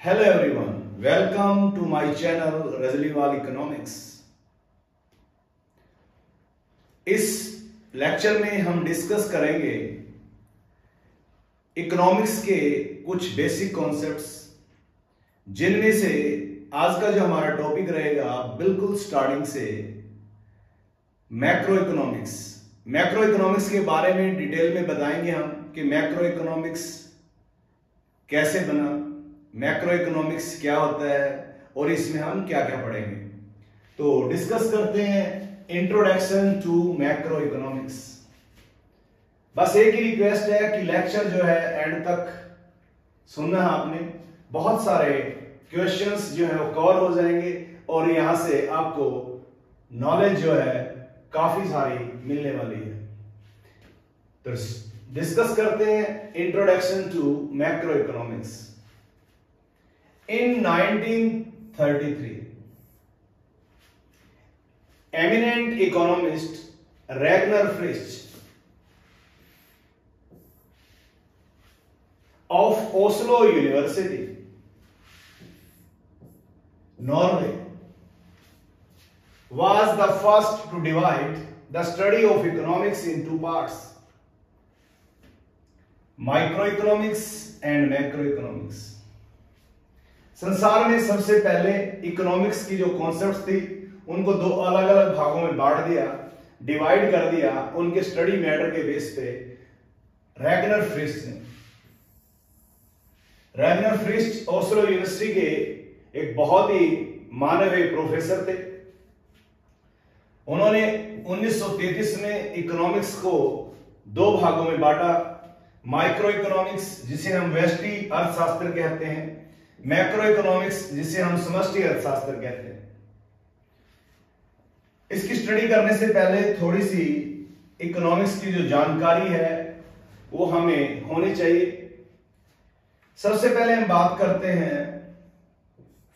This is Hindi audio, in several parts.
Hello everyone, welcome to my channel Rajliwal economics. इस लेक्चर में हम डिस्कस करेंगे इकोनॉमिक्स के कुछ बेसिक कॉन्सेप्ट्स, जिनमें से आज का जो हमारा टॉपिक रहेगा बिल्कुल स्टार्टिंग से मैक्रो इकोनॉमिक्स। मैक्रो इकोनॉमिक्स के बारे में डिटेल में बताएंगे हम कि मैक्रो इकोनॉमिक्स कैसे बना, मैक्रो इकोनॉमिक्स क्या होता है और इसमें हम क्या क्या पढ़ेंगे। तो डिस्कस करते हैं इंट्रोडक्शन टू मैक्रो इकोनॉमिक्स। बस एक ही रिक्वेस्ट है कि लेक्चर जो है एंड तक सुनना है आपने। बहुत सारे क्वेश्चंस जो है वो कवर हो जाएंगे और यहां से आपको नॉलेज जो है काफी सारी मिलने वाली है। तो डिस्कस करते हैं introduction to macro economics. In 1933, eminent economist Ragnar Frisch of Oslo University, Norway, was the first to divide the study of economics in two parts, microeconomics and macroeconomics। संसार में सबसे पहले इकोनॉमिक्स की जो कॉन्सेप्ट्स थी उनको दो अलग अलग भागों में बांट दिया, डिवाइड कर दिया उनके स्टडी मैटर के बेस पे। रैगनर फ्रिश ने, रैगनर फ्रिश ओस्लो यूनिवर्सिटी के एक बहुत ही माने हुए प्रोफेसर थे। उन्होंने 1933 में इकोनॉमिक्स को दो भागों में बांटा, माइक्रो इकोनॉमिक्स जिसे हम व्यष्टि अर्थशास्त्र कहते हैं, मैक्रो इकोनॉमिक्स जिसे हम समष्टि अर्थशास्त्र कहते हैं। इसकी स्टडी करने से पहले थोड़ी सी इकोनॉमिक्स की जो जानकारी है वो हमें होनी चाहिए। सबसे पहले हम बात करते हैं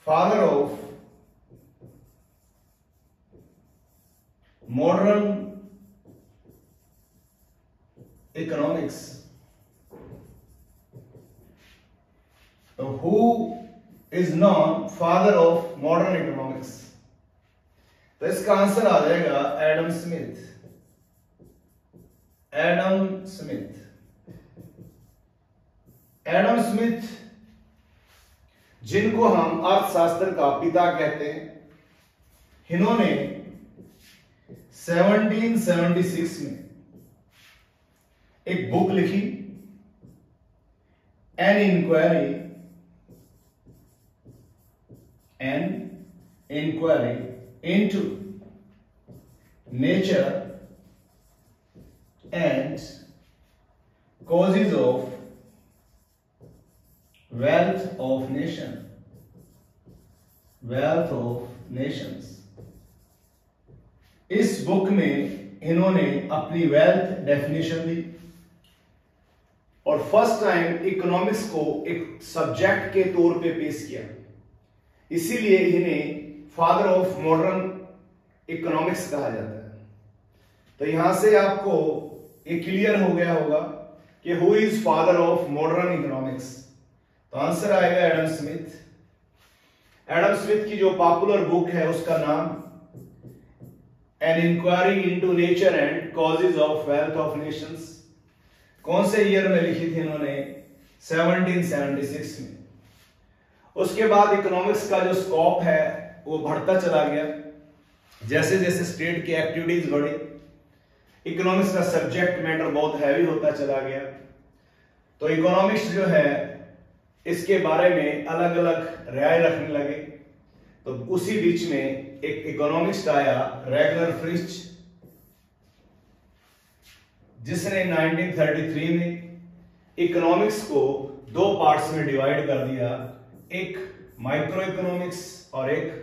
father of modern economics. Who is known father of modern economics? तो इसका आंसर आ जाएगा Adam Smith. Adam Smith, Adam Smith जिनको हम अर्थशास्त्र का पिता कहते हैं, इन्होंने 1776 में एक बुक लिखी, an inquiry into nature and causes of wealth of nations। इस बुक में इन्होंने अपनी वेल्थ डेफिनेशन दी और फर्स्ट टाइम इकोनॉमिक्स को एक सब्जेक्ट के तौर पे पेश किया। इसीलिए इन्हें फादर ऑफ मॉडर्न इकोनॉमिक्स कहा जाता है। तो यहां से आपको ये क्लियर हो गया होगा कि who is father of modern economics. तो आंसर आएगा एडम स्मिथ। एडम स्मिथ की जो पॉपुलर बुक है उसका नाम an inquiry into nature and causes of wealth of nations. कौन से ईयर में लिखी थी इन्होंने? 1776 में। उसके बाद इकोनॉमिक्स का जो स्कोप है वो बढ़ता चला गया। जैसे जैसे स्टेट की एक्टिविटीज बढ़ी, इकोनॉमिक्स का सब्जेक्ट मैटर बहुत हैवी होता चला गया। तो इकोनॉमिक्स जो है इसके बारे में अलग अलग राय रखने लगे। तो उसी बीच में एक इकोनॉमिस्ट आया, रैगनर फ्रिश, जिसने 1933 में इकोनॉमिक्स को दो पार्ट्स में डिवाइड कर दिया, एक माइक्रो इकोनॉमिक्स और एक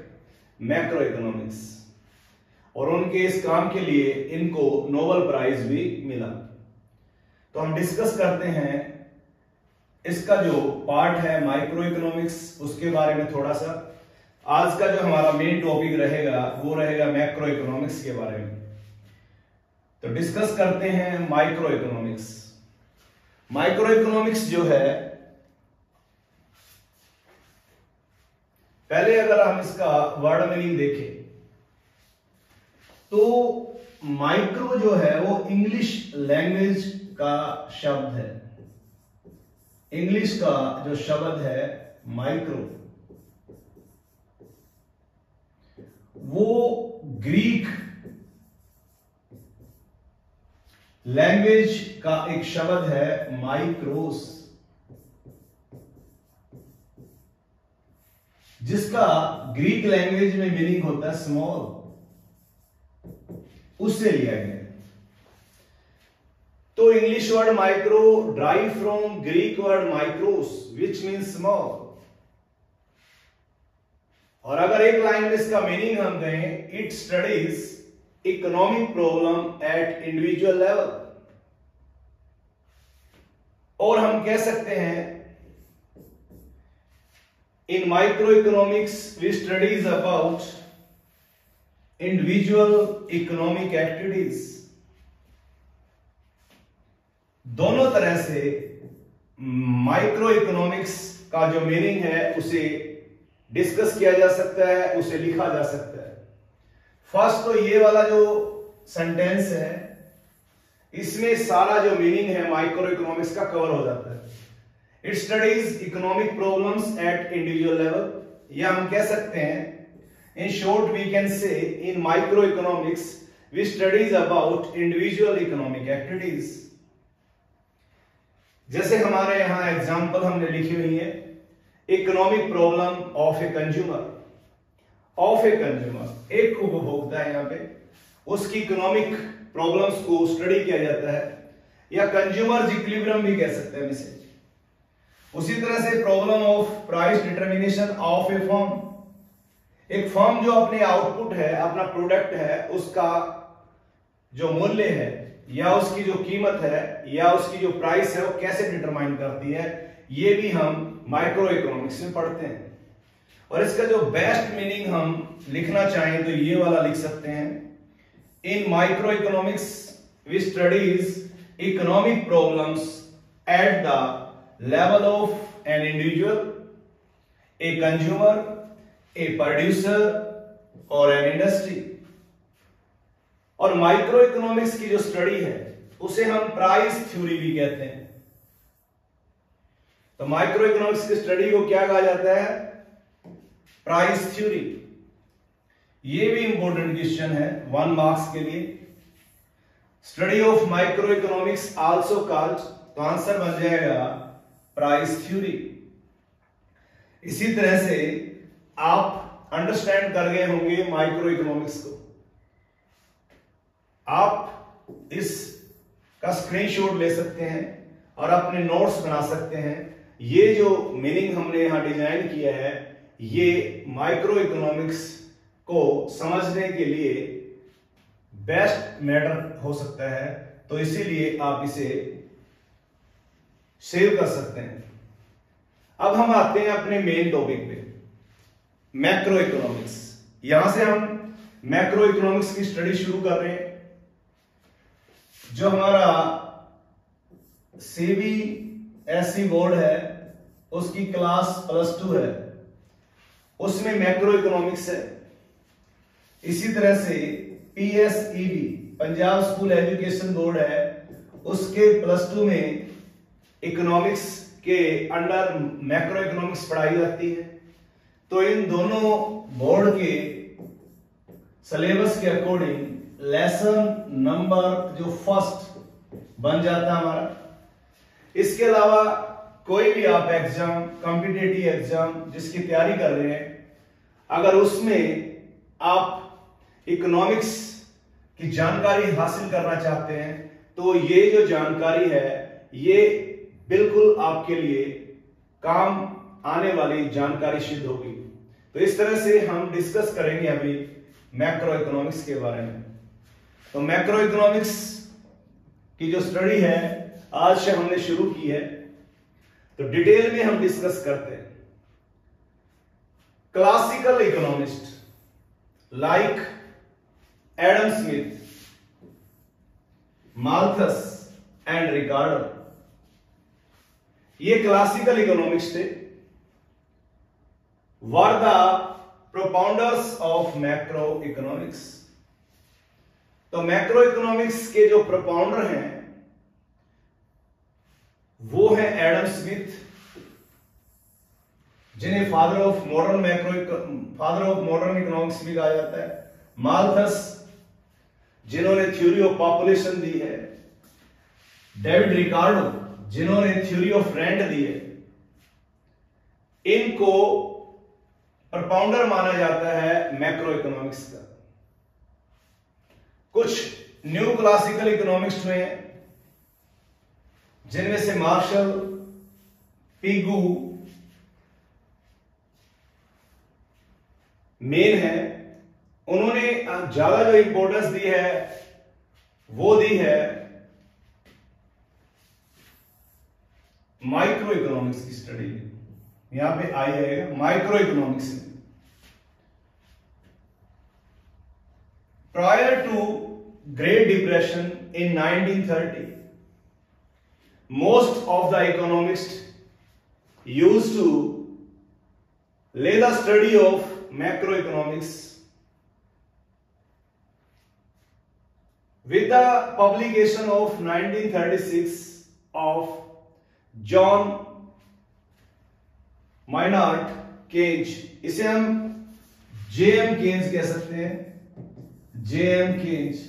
मैक्रो इकोनॉमिक्स। और उनके इस काम के लिए इनको नोबेल प्राइज भी मिला। तो हम डिस्कस करते हैं इसका जो पार्ट है माइक्रो इकोनॉमिक्स, उसके बारे में थोड़ा सा। आज का जो हमारा मेन टॉपिक रहेगा वो रहेगा मैक्रो इकोनॉमिक्स के बारे में। तो डिस्कस करते हैं माइक्रो इकोनॉमिक्स। माइक्रो इकोनॉमिक्स जो है पहले अगर हम इसका वर्ड मीनिंग देखें तो माइक्रो जो है वो इंग्लिश लैंग्वेज का शब्द है। इंग्लिश का जो शब्द है माइक्रो, वो ग्रीक लैंग्वेज का एक शब्द है माइक्रोस, जिसका ग्रीक लैंग्वेज में मीनिंग होता है स्मॉल, उससे लिया गया। तो English word micro drive from Greek word micros which means small. और अगर एक लाइन में इसका मीनिंग हम दें, it studies economic problem at individual level. और हम कह सकते हैं in micro economics we studies about individual economic activities. दोनों तरह से माइक्रो इकोनॉमिक्स का जो मीनिंग है उसे डिस्कस किया जा सकता है, उसे लिखा जा सकता है। फर्स्ट तो ये वाला जो सेंटेंस है, इसमें सारा जो मीनिंग है माइक्रो इकोनॉमिक्स का कवर हो जाता है। It studies economic problems eight individual level. या हम कह सकते हैं in short we can say in micro economics we studies about individual economic activities. जैसे हमारे यहां एग्जांपल हमने लिखी हुई है, economic problem of a consumer. Of a consumer, एक उपभोक्ता है, यहां पे उसकी इकोनॉमिक प्रॉब्लम्स को स्टडी किया जाता है, या कंज्यूमर इक्विलिब्रियम भी कह सकते हैं इसे। उसी तरह से problem of price determination of A firm. एक फर्म जो अपने आउटपुट है, अपना प्रोडक्ट है, उसका जो मूल्य है या उसकी जो कीमत है या उसकी जो प्राइस है वो कैसे डिटरमाइन करती है, ये भी हम माइक्रो इकोनॉमिक्स में पढ़ते हैं। और इसका जो बेस्ट मीनिंग हम लिखना चाहें तो ये वाला लिख सकते हैं, in micro economics we studies economic problems at the level of an individual, a consumer, a producer और एन इंडस्ट्री। और माइक्रो इकोनॉमिक्स की जो स्टडी है उसे हम प्राइस थ्योरी भी कहते हैं। तो माइक्रो इकोनॉमिक्स की स्टडी को क्या कहा जाता है? Price theory. ये भी इंपॉर्टेंट क्वेश्चन है 1 मार्क्स के लिए। Study of micro economics also called, तो आंसर बन जाएगा प्राइस थ्योरी। इसी तरह से आप अंडरस्टैंड कर गए होंगे माइक्रो इकोनॉमिक्स को। आप इस का स्क्रीनशॉट ले सकते हैं और अपने नोट्स बना सकते हैं। ये जो मीनिंग हमने यहां डिजाइन किया है, ये माइक्रो इकोनॉमिक्स को समझने के लिए बेस्ट मैटर हो सकता है, तो इसीलिए आप इसे सेव कर सकते हैं। अब हम आते हैं अपने मेन टॉपिक पे, मैक्रो इकोनॉमिक्स। यहां से हम मैक्रो इकोनॉमिक्स की स्टडी शुरू कर रहे हैं। जो हमारा सीबीएसई बोर्ड है उसकी क्लास +2 है, उसमें मैक्रो इकोनॉमिक्स है। इसी तरह से पीएसईबी पंजाब स्कूल एजुकेशन बोर्ड है, उसके +2 में इकोनॉमिक्स के अंडर मैक्रो इकोनॉमिक्स पढ़ाई जाती है। तो इन दोनों बोर्ड के सिलेबस के अकॉर्डिंग लेसन नंबर जो फर्स्ट बन जाता है हमारा। इसके अलावा कोई भी आप एग्जाम, कॉम्पिटिटिव एग्जाम जिसकी तैयारी कर रहे हैं, अगर उसमें आप इकोनॉमिक्स की जानकारी हासिल करना चाहते हैं तो ये जो जानकारी है ये बिल्कुल आपके लिए काम आने वाली जानकारी सिद्ध होगी। तो इस तरह से हम डिस्कस करेंगे अभी मैक्रो इकोनॉमिक्स के बारे में। तो मैक्रो इकोनॉमिक्स की जो स्टडी है आज से हमने शुरू की है, तो डिटेल में हम डिस्कस करते हैं। Classical economist like Adam Smith, Malthus and रिकार्डो, ये क्लासिकल इकोनॉमिक्स थे। Were the propounders of macro economics. तो मैक्रो इकोनॉमिक्स के जो प्रोपाउंडर हैं वो है एडम स्मिथ, जिन्हें फादर ऑफ मॉडर्न इकोनॉमिक्स भी कहा जाता है, माल्थस जिन्होंने थ्योरी ऑफ पॉपुलेशन दी है, डेविड रिकार्डो जिन्होंने थ्योरी ऑफ रेंट दी है। इनको प्रोपाउंडर माना जाता है मैक्रो इकोनॉमिक्स का। कुछ न्यू क्लासिकल इकोनॉमिक्स हुए हैं, जिनमें से मार्शल, पिगू मेन है। उन्होंने ज्यादा जो इंपॉर्टेंस दी है वो दी है माइक्रो इकोनॉमिक्स की स्टडी में। यहां पे आई जाएगा माइक्रो इकोनॉमिक्स में। Prior to Great Depression in 1930, most of the economists used to lay the study of macroeconomics. With the publication of 1936 of John Maynard Keynes, इसे हम J.M. Keynes कह सकते हैं, J.M. Keynes।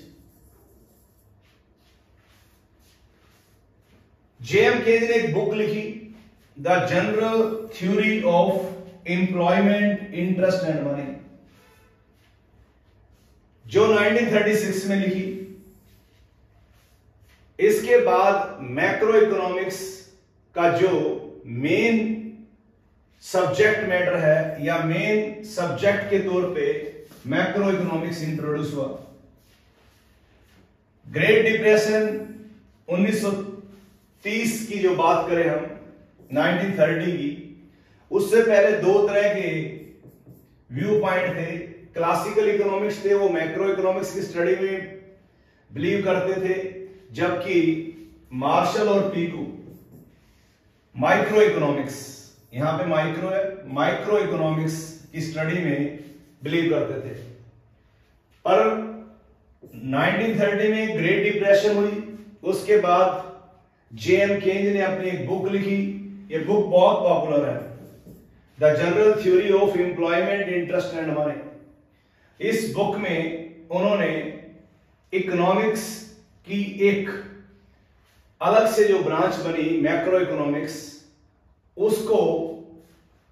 J.M. Keynes ने एक बुक लिखी, the general theory of employment, interest and money, जो 1936 में लिखी। इसके बाद मैक्रो इकोनॉमिक्स का जो मेन सब्जेक्ट मैटर है या मेन सब्जेक्ट के तौर पे मैक्रो इकोनॉमिक्स इंट्रोड्यूस हुआ। ग्रेट डिप्रेशन 1930 की जो बात करें हम, 1930 की, उससे पहले दो तरह के व्यू पॉइंट थे। क्लासिकल इकोनॉमिक्स थे, वो मैक्रो इकोनॉमिक्स की स्टडी में बिलीव करते थे, जबकि मार्शल और पीकू माइक्रो इकोनॉमिक्स, यहां पे माइक्रो है, माइक्रो इकोनॉमिक्स की स्टडी में बिलीव करते थे। पर 1930 में ग्रेट डिप्रेशन हुई, उसके बाद J.M. Keynes ने अपनी एक बुक लिखी। ये बुक बहुत पॉपुलर है, the general theory of employment, interest and money. इस बुक में उन्होंने इकोनॉमिक्स की एक अलग से जो ब्रांच बनी मैक्रो इकोनॉमिक्स, उसको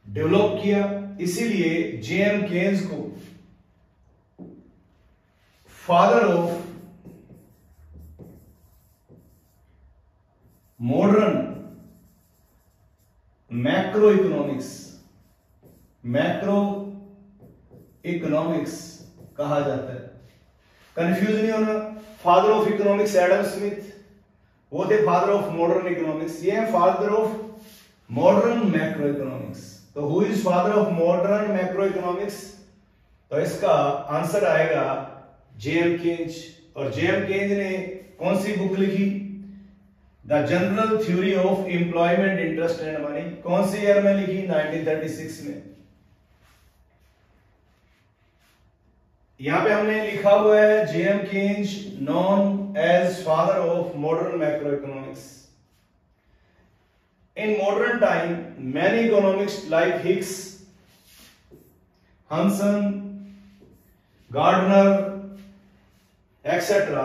डेवलप किया। इसीलिए J.M. Keynes को father of modern macro economics कहा जाता है। कंफ्यूज नहीं होना, father of economics Adam Smith, वो थे फादर ऑफ मॉडर्न इकोनॉमिक्स, ये है father of modern macro economics. तो who is father of modern macro economics? तो इसका आंसर आएगा J.M. Keynes। और J.M. Keynes ने कौन सी बुक लिखी? The general theory of employment, interest and money. कौन सी ईयर में लिखी? 1936 में। यहां पे हमने लिखा हुआ है J.M. Keynes known as father of modern macro economics. In modern time, many economists like Hicks, Hansen, Gardner, etc.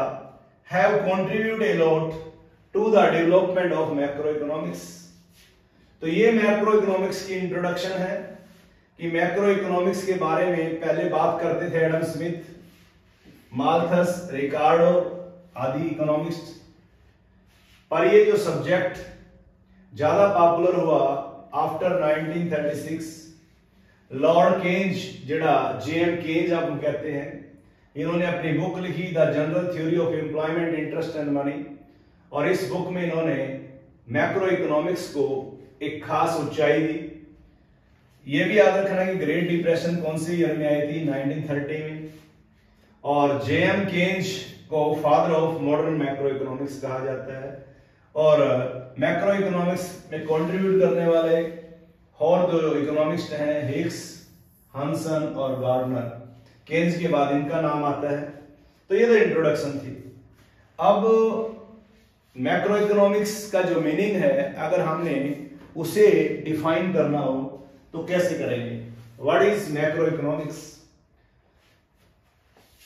have contributed a lot to the development of macroeconomics. तो ये मैक्रो इकोनॉमिक्स की इंट्रोडक्शन है कि मैक्रो इकोनॉमिक्स के बारे में पहले बात करते थे एडम स्मिथ, माल्थस, रिकार्डो आदि इकोनॉमिस्ट। पर ये जो सब्जेक्ट ज्यादा पॉपुलर हुआ आफ्टर 1936, लॉर्ड केन्स, जिहड़ा J.M. Keynes आप कहते हैं, इन्होंने अपनी बुक लिखी the general theory of employment, interest and money. और इस बुक में इन्होंने मैक्रो इकोनॉमिक्स को एक खास ऊंचाई दी। यह भी याद रखना कि ग्रेट डिप्रेशन कौन सी ईयर में आई थी? 1930 में। और J.M. Keynes को father of modern macro economics कहा जाता है। और मैक्रो इकोनॉमिक्स में कंट्रीब्यूट करने वाले और जो इकोनॉमिस्ट हैं, हिक्स, हंसन और गार्डनर। केन्स के बाद इनका नाम आता है। तो ये तो इंट्रोडक्शन थी। अब मैक्रो इकोनॉमिक्स का जो मीनिंग है, अगर हमने उसे डिफाइन करना हो तो कैसे करेंगे? What is macro economics?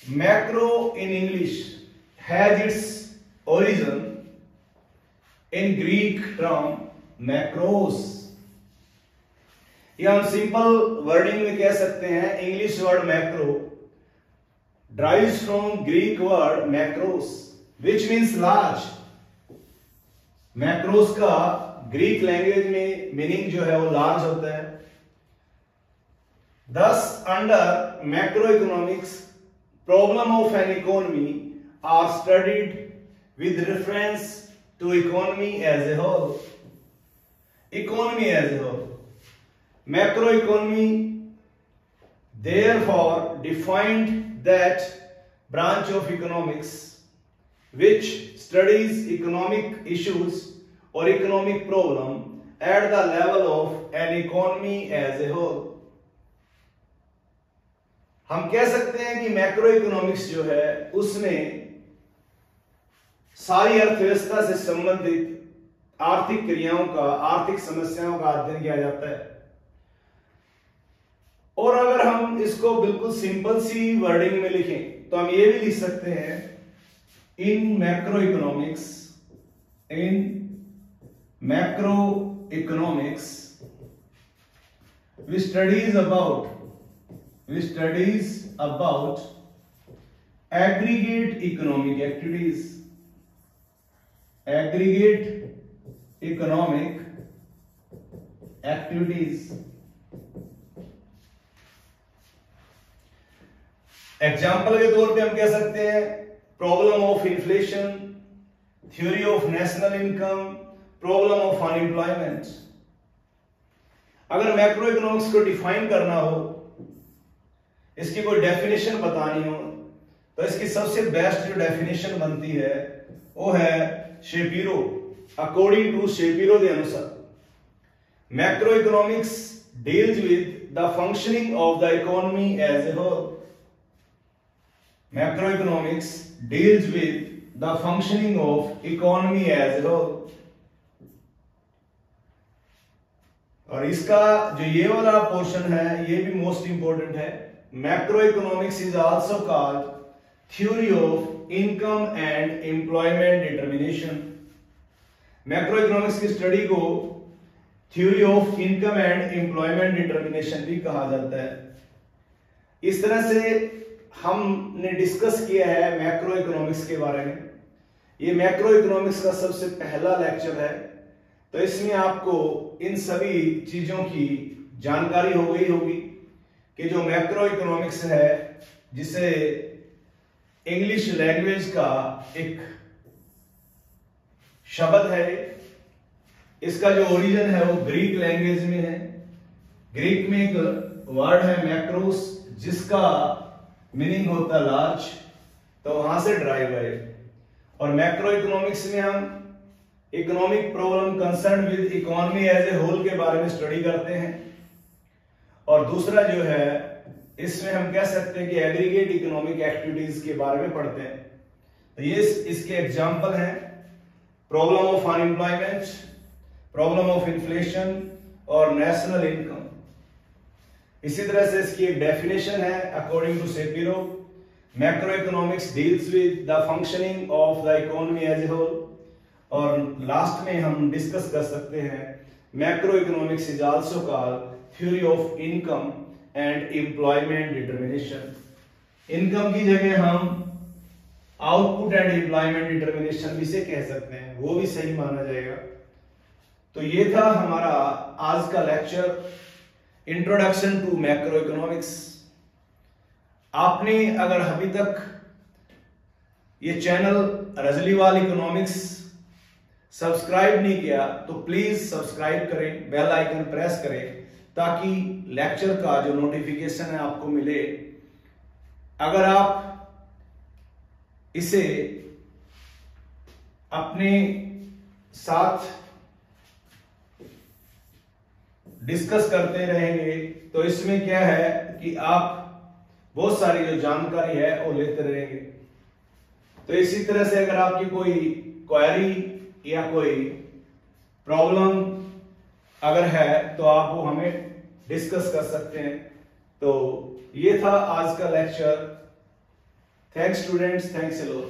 Macro in English has its origin in Greek term macros. या हम सिंपल वर्डिंग में कह सकते हैं, English word macro derives from Greek word macros which means large। Macros का ग्रीक लैंग्वेज में मीनिंग जो है वो लार्ज होता है। Thus under macro economics problem of an economy are studied with reference to economy as a whole। Economy as a whole, macro economy therefore defined that branch of economics which studies economic issues or economic problem at the level of an economy as a whole। हम कह सकते हैं कि मैक्रो इकोनॉमिक्स जो है उसमें सारी अर्थव्यवस्था से संबंधित आर्थिक क्रियाओं का, आर्थिक समस्याओं का अध्ययन किया जाता है। और अगर हम इसको बिल्कुल सिंपल सी वर्डिंग में लिखें तो हम ये भी लिख सकते हैं, in macro economics we studies about aggregate economic activities. Example के तौर पे हम कह सकते हैं problem of inflation, theory of national income, problem of unemployment. अगर मैक्रो इकोनॉमिक्स को डिफाइन करना हो, इसकी कोई डेफिनेशन बतानी हो, तो इसकी सबसे बेस्ट जो डेफिनेशन बनती है वो है शेपिरो। अकॉर्डिंग टू शेपिरो के अनुसार macro economics deals with the functioning of the economy as a whole. Macroeconomics deals with the functioning of economy as a whole। और इसका जो ये वाला पोर्शन है ये भी मोस्ट इंपॉर्टेंट है। Macroeconomics is also called theory of income and employment determination। Macroeconomics की स्टडी को theory of income and employment determination भी कहा जाता है। इस तरह से हमने डिस्कस किया है मैक्रो इकोनॉमिक्स के बारे में। ये मैक्रो इकोनॉमिक्स का सबसे पहला लेक्चर है, तो इसमें आपको इन सभी चीजों की जानकारी हो गई होगी कि जो मैक्रो इकोनॉमिक्स है, जिसे इंग्लिश लैंग्वेज का एक शब्द है, इसका जो ओरिजिन है वो ग्रीक लैंग्वेज में है। ग्रीक में एक वर्ड है मैक्रोस, जिसका मीनिंग होता लार्ज, तो वहां से ड्राइव है। और मैक्रो इकोनॉमिक्स में हम economic problem concern with economy as a whole के बारे में स्टडी करते हैं। और दूसरा जो है इसमें हम कह सकते हैं कि एग्रीगेट इकोनॉमिक एक्टिविटीज के बारे में पढ़ते हैं। तो ये इसके एग्जाम्पल हैं problem of unemployment, problem of inflation और नेशनल इनकम। इसी तरह से इसकी एक डेफिनेशन है according to Shapiro, macro economics deals with the functioning of the economy as a whole. और लास्ट में हम डिस्कस कर सकते हैं macro economics is also called theory of income and employment determination. Income की जगह हम आउटपुट एंड एम्प्लॉयमेंट डिटर्मिनेशन भी से कह सकते हैं, वो भी सही माना जाएगा। तो ये था हमारा आज का lecture, introduction to macro economics. आपने अगर अभी तक ये चैनल रजलीवाल इकोनॉमिक्स सब्सक्राइब नहीं किया तो प्लीज सब्सक्राइब करें, बेल आइकन प्रेस करें, ताकि लेक्चर का जो नोटिफिकेशन है आपको मिले। अगर आप इसे अपने साथ डिस्कस करते रहेंगे तो इसमें क्या है कि आप बहुत सारी जो जानकारी है वो लेते रहेंगे। तो इसी तरह से अगर आपकी कोई क्वेरी या कोई प्रॉब्लम अगर है तो आप वो हमें डिस्कस कर सकते हैं। तो ये था आज का lecture. Thanks students, thanks a lot.